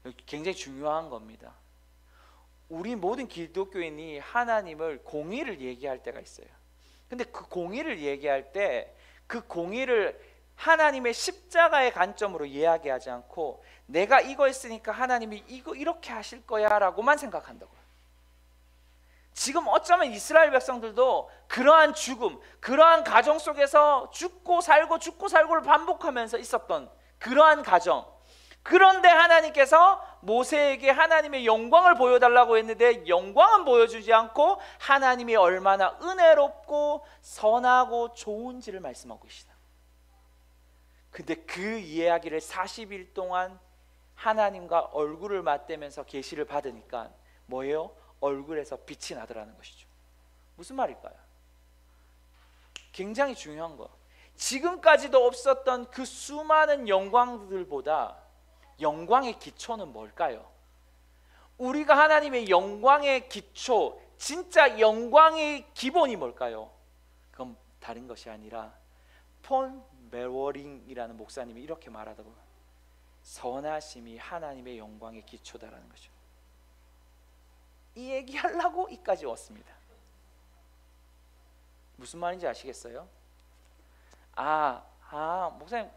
거예요. 굉장히 중요한 겁니다. 우리 모든 기독교인이 하나님을 공의를 얘기할 때가 있어요. 근데 그 공의를 얘기할 때 그 공의를 하나님의 십자가의 관점으로 이야기하지 않고 내가 이거 했으니까 하나님이 이거 이렇게 하실 거야 라고만 생각한다고요. 지금 어쩌면 이스라엘 백성들도 그러한 죽음, 그러한 가정 속에서 죽고 살고를 반복하면서 있었던 그러한 가정. 그런데 하나님께서 모세에게 하나님의 영광을 보여달라고 했는데 영광은 보여주지 않고 하나님이 얼마나 은혜롭고 선하고 좋은지를 말씀하고 계시다. 근데 그 이야기를 40일 동안 하나님과 얼굴을 맞대면서 계시를 받으니까 뭐예요? 얼굴에서 빛이 나더라는 것이죠. 무슨 말일까요? 굉장히 중요한 거. 지금까지도 없었던 그 수많은 영광들보다 영광의 기초는 뭘까요? 우리가 하나님의 영광의 기초, 진짜 영광의 기본이 뭘까요? 그건 다른 것이 아니라 폰 메워링이라는 목사님이 이렇게 말하더라고요. 선하심이 하나님의 영광의 기초다라는 거죠. 이 얘기하려고 이까지 왔습니다. 무슨 말인지 아시겠어요? 목사님,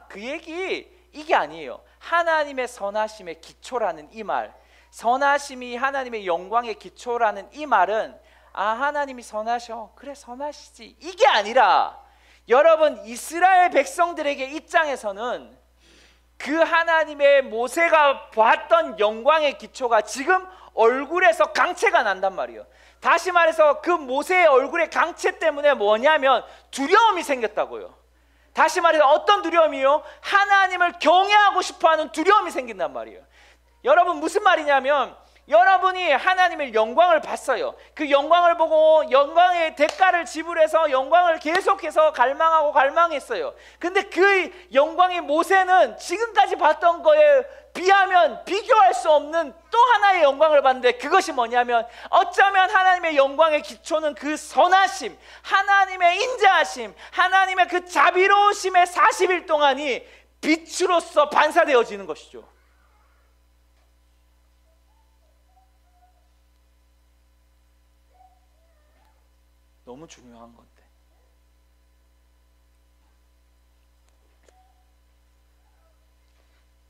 그 얘기 이게 아니에요. 하나님의 선하심의 기초라는 이 말, 선하심이 하나님의 영광의 기초라는 이 말은 하나님이 선하셔, 그래 선하시지, 이게 아니라 여러분 이스라엘 백성들에게 입장에서는 그 하나님의 모세가 봤던 영광의 기초가 지금 얼굴에서 강체가 난단 말이에요. 다시 말해서 그 모세의 얼굴의 강체 때문에 뭐냐면 두려움이 생겼다고요. 다시 말해서 어떤 두려움이요? 하나님을 경외하고 싶어하는 두려움이 생긴단 말이에요. 여러분 무슨 말이냐면 여러분이 하나님의 영광을 봤어요. 그 영광을 보고 영광의 대가를 지불해서 영광을 계속해서 갈망했어요. 근데 그 영광의 모세는 지금까지 봤던 거에 비하면 비교할 수 없는 또 하나의 영광을 봤는데 그것이 뭐냐면 어쩌면 하나님의 영광의 기초는 그 선하심, 하나님의 인자하심, 하나님의 그 자비로우심의 40일 동안이 빛으로서 반사되어지는 것이죠. 너무 중요한 건데.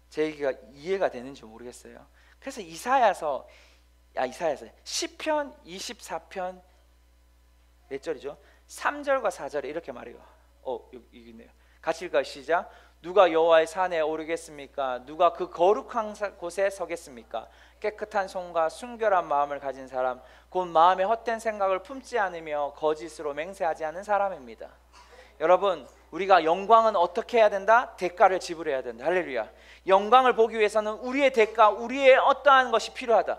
제 얘기가 이해가 되는지 모르겠어요. 그래서 이사야서 시편 24편 몇 절이죠? 3절과 4절에 이렇게 말해요. 여기 있네요. 같이 읽어요. 시작. 누가 여호와의 산에 오르겠습니까? 누가 그 거룩한 곳에 서겠습니까? 깨끗한 손과 순결한 마음을 가진 사람, 곧 마음에 헛된 생각을 품지 않으며 거짓으로 맹세하지 않은 사람입니다. 여러분, 우리가 영광은 어떻게 해야 된다? 대가를 지불해야 된다. 할렐루야. 영광을 보기 위해서는 우리의 대가, 우리의 어떠한 것이 필요하다.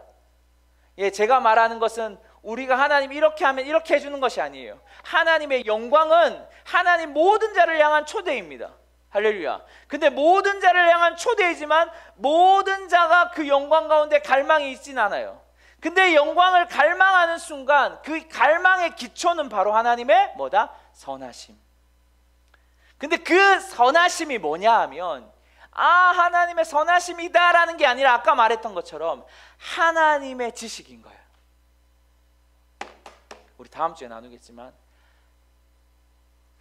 제가 말하는 것은 우리가 하나님 이렇게 하면 이렇게 해주는 것이 아니에요. 하나님의 영광은 하나님 모든 자를 향한 초대입니다. 할렐루야. 근데 모든 자를 향한 초대이지만 모든 자가 그 영광 가운데 갈망이 있진 않아요. 근데 영광을 갈망하는 순간 그 갈망의 기초는 바로 하나님의 뭐다? 선하심. 근데 그 선하심이 뭐냐 하면 하나님의 선하심이다라는 게 아니라 아까 말했던 것처럼 하나님의 지식인 거예요. 우리 다음 주에 나누겠지만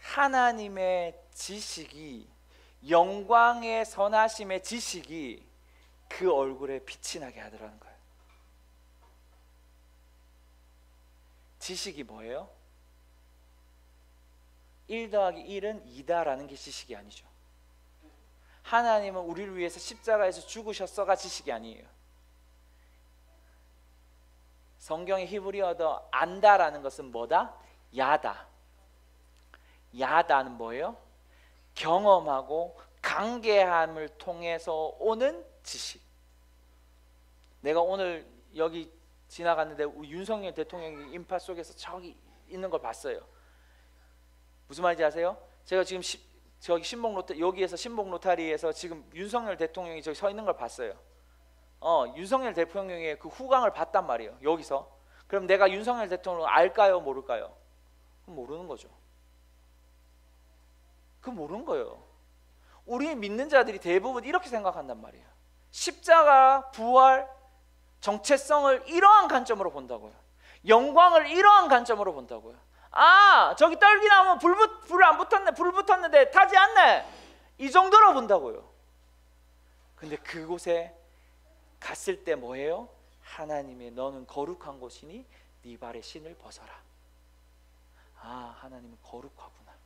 하나님의 지식이, 영광의 선하심의 지식이 그 얼굴에 빛이 나게 하더라는 거예요. 지식이 뭐예요? 1 더하기 1은 2다라는 게 지식이 아니죠. 하나님은 우리를 위해서 십자가에서 죽으셨어가 지식이 아니에요. 성경의 히브리어도 안다라는 것은 뭐다? 야다. 야다는 뭐예요? 경험하고 관계함을 통해서 오는 지식. 내가 오늘 여기 지나갔는데 우리 윤석열 대통령이 인파 속에서 저기 있는 걸 봤어요. 무슨 말인지 아세요? 제가 지금 저기 여기에서 신봉 로타리에서 지금 윤석열 대통령이 저기 서 있는 걸 봤어요. 윤석열 대통령의 그 후광을 봤단 말이에요. 여기서. 그럼 내가 윤석열 대통령을 알까요? 모를까요? 모르는 거죠. 그 모르는 거예요. 우리 믿는 자들이 대부분 이렇게 생각한단 말이에요. 십자가, 부활, 정체성을 이러한 관점으로 본다고요. 영광을 이러한 관점으로 본다고요. 아, 저기 떨기나무 불 안 붙었네, 불 붙었는데 타지 않네, 이 정도로 본다고요. 근데 그곳에 갔을 때 뭐예요? 하나님의 너는 거룩한 곳이니 네 발의 신을 벗어라. 아, 하나님은 거룩하구나.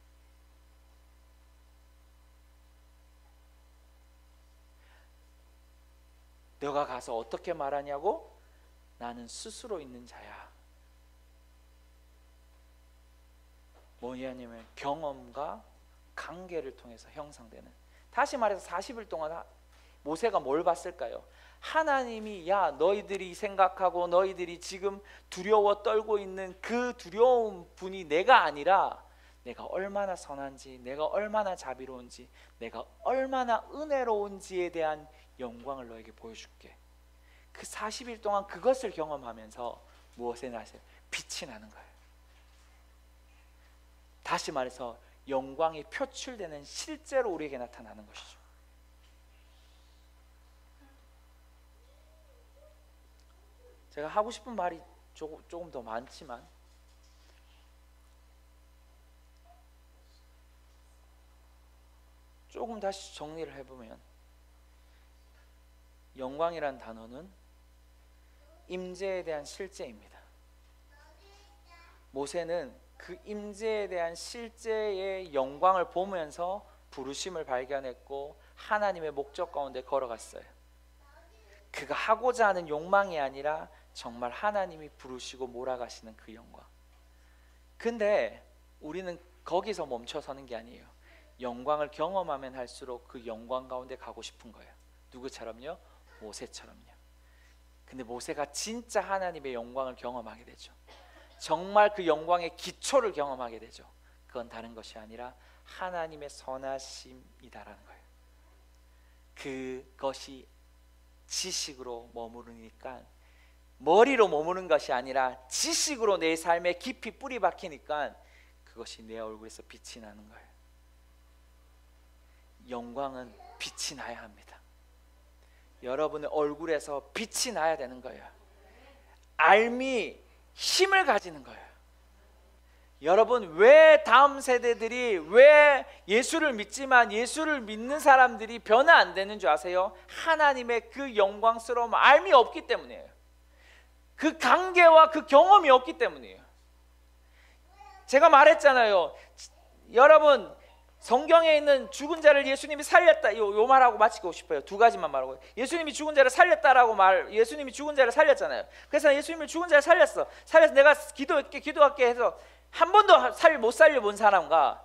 너가 가서 어떻게 말하냐고? 나는 스스로 있는 자야. 뭐냐면 경험과 관계를 통해서 형성되는. 다시 말해서 40일 동안 모세가 뭘 봤을까요? 하나님이 야, 너희들이 생각하고 너희들이 지금 두려워 떨고 있는 그 두려운 분이 내가 아니라 내가 얼마나 선한지, 내가 얼마나 자비로운지, 내가 얼마나 은혜로운지에 대한 영광을 너에게 보여줄게. 그 40일 동안 그것을 경험하면서 무엇에 나세요? 빛이 나는 거예요. 다시 말해서 영광이 표출되는, 실제로 우리에게 나타나는 것이죠. 제가 하고 싶은 말이 조금 더 많지만 조금 다시 정리를 해보면, 영광이란 단어는 임재에 대한 실제입니다. 모세는 그 임재에 대한 실제의 영광을 보면서 부르심을 발견했고 하나님의 목적 가운데 걸어갔어요. 그가 하고자 하는 욕망이 아니라 정말 하나님이 부르시고 몰아가시는 그 영광. 근데 우리는 거기서 멈춰서는 게 아니에요. 영광을 경험하면 할수록 그 영광 가운데 가고 싶은 거예요. 누구처럼요? 모세처럼요. 근데 모세가 진짜 하나님의 영광을 경험하게 되죠. 정말 그 영광의 기초를 경험하게 되죠. 그건 다른 것이 아니라 하나님의 선하심이다라는 거예요. 그것이 지식으로 머무르니까, 머리로 머무는 것이 아니라 지식으로 내 삶에 깊이 뿌리 박히니까 그것이 내 얼굴에서 빛이 나는 거예요. 영광은 빛이 나야 합니다. 여러분의 얼굴에서 빛이 나야 되는 거예요. 알미, 힘을 가지는 거예요. 여러분, 왜 다음 세대들이 왜 예수를 믿지만 예수를 믿는 사람들이 변화 안 되는 줄 아세요? 하나님의 그 영광스러움 알미 없기 때문이에요. 그 관계와 그 경험이 없기 때문이에요. 제가 말했잖아요. 여러분, 성경에 있는 죽은 자를 예수님이 살렸다, 요 말하고 마치고 싶어요. 두 가지만 말하고. 예수님이 죽은 자를 살렸다라고 예수님이 죽은 자를 살렸잖아요. 그래서 예수님이 죽은 자를 살렸어. 내가 기도할게 해서 한 번도 못 살려본 사람과,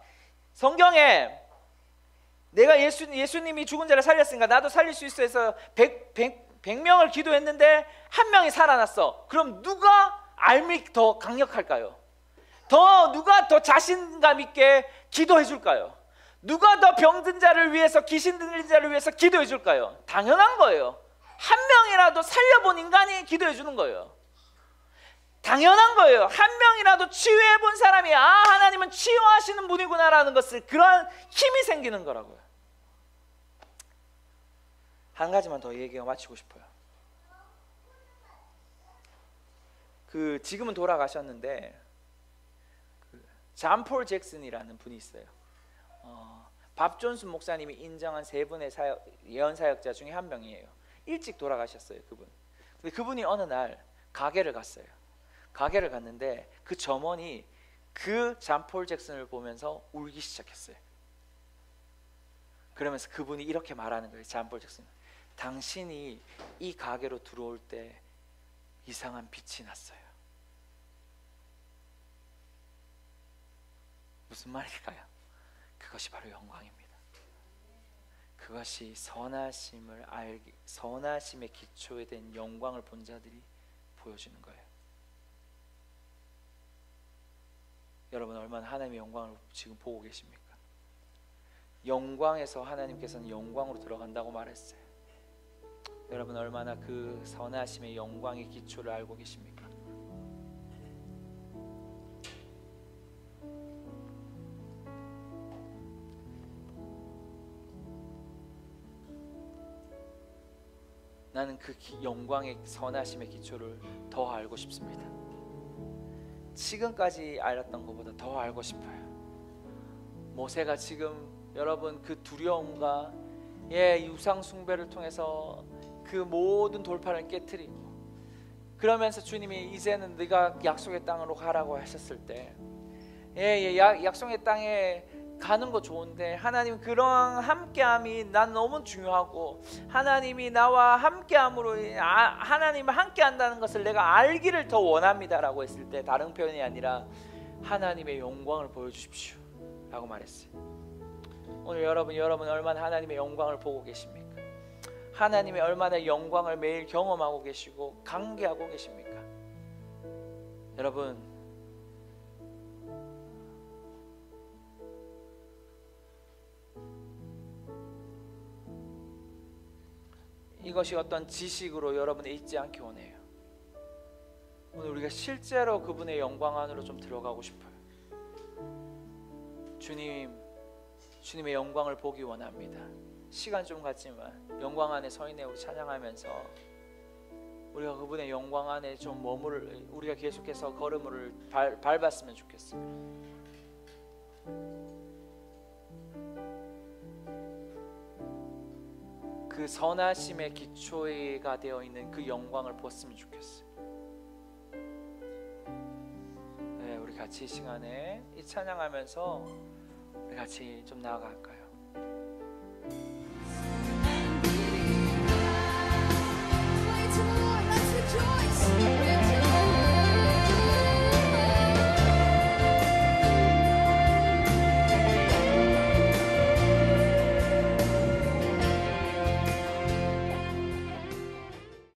성경에 내가 예수님이 죽은 자를 살렸으니까 나도 살릴 수 있어 해서 100명을 기도했는데 한 명이 살아났어. 그럼 누가 알미 더 강력할까요? 누가 더 자신감 있게 기도해 줄까요? 누가 더 병든 자를 위해서, 귀신 들린 자를 위해서 기도해 줄까요? 당연한 거예요. 한 명이라도 살려본 인간이 기도해 주는 거예요. 당연한 거예요. 한 명이라도 치유해 본 사람이 하나님은 치유하시는 분이구나라는 것을, 그런 힘이 생기는 거라고요. 한 가지만 더 얘기하고 마치고 싶어요. 지금은 돌아가셨는데 잔 폴 잭슨이라는 분이 있어요. 밥 존슨 목사님이 인정한 세 분의 예언 사역자 중에 한 명이에요. 일찍 돌아가셨어요, 그분. 근데 그분이 어느 날 가게를 갔어요. 가게를 갔는데 그 점원이 그 잔 폴 잭슨을 보면서 울기 시작했어요. 그러면서 그분이 이렇게 말하는 거예요. 잔 폴 잭슨, 당신이 이 가게로 들어올 때 이상한 빛이 났어요. 무슨 말일까요? 그것이 바로 영광입니다. 그것이 선하심의 기초에 된 영광을 본 자들이 보여주는 거예요. 여러분 얼마나 하나님의 영광을 지금 보고 계십니까? 영광에서 하나님께서는 영광으로 들어간다고 말했어요. 여러분 얼마나 그 선하심의 영광의 기초를 알고 계십니까? 나는 그 영광의 선하심의 기초를 더 알고 싶습니다. 지금까지 알았던 것보다 더 알고 싶어요. 모세가 지금 여러분 그 두려움과 유상 숭배를 통해서 그 모든 돌파를 깨트리고, 그러면서 주님이 이제는 네가 약속의 땅으로 가라고 하셨을 때 약속의 땅에 가는 거 좋은데 하나님 그런 함께함이 난 너무 중요하고, 하나님이 나와 함께함으로 하나님과 함께한다는 것을 내가 알기를 더 원합니다라고 했을 때, 다른 표현이 아니라 하나님의 영광을 보여주십시오 라고 말했어요. 오늘 여러분 얼마나 하나님의 영광을 보고 계십니까? 하나님의 얼마나 영광을 매일 경험하고 계시고 관계하고 계십니까? 여러분 이것이 어떤 지식으로 여러분을 잊지 않기 원해요. 오늘 우리가 실제로 그분의 영광 안으로 좀 들어가고 싶어요. 주님의 영광을 보기 원합니다. 시간 좀 갖지만 영광 안에 서 있네 우리 찬양하면서 우리가 그분의 영광 안에 좀 우리가 계속해서 걸음을 밟았으면 좋겠어요. 그 선하심의 기초가 되어 있는 그 영광을 보았으면 좋겠어요. 네, 우리 같이 이 시간에 이 찬양하면서 우리 같이 좀 나아갈까요?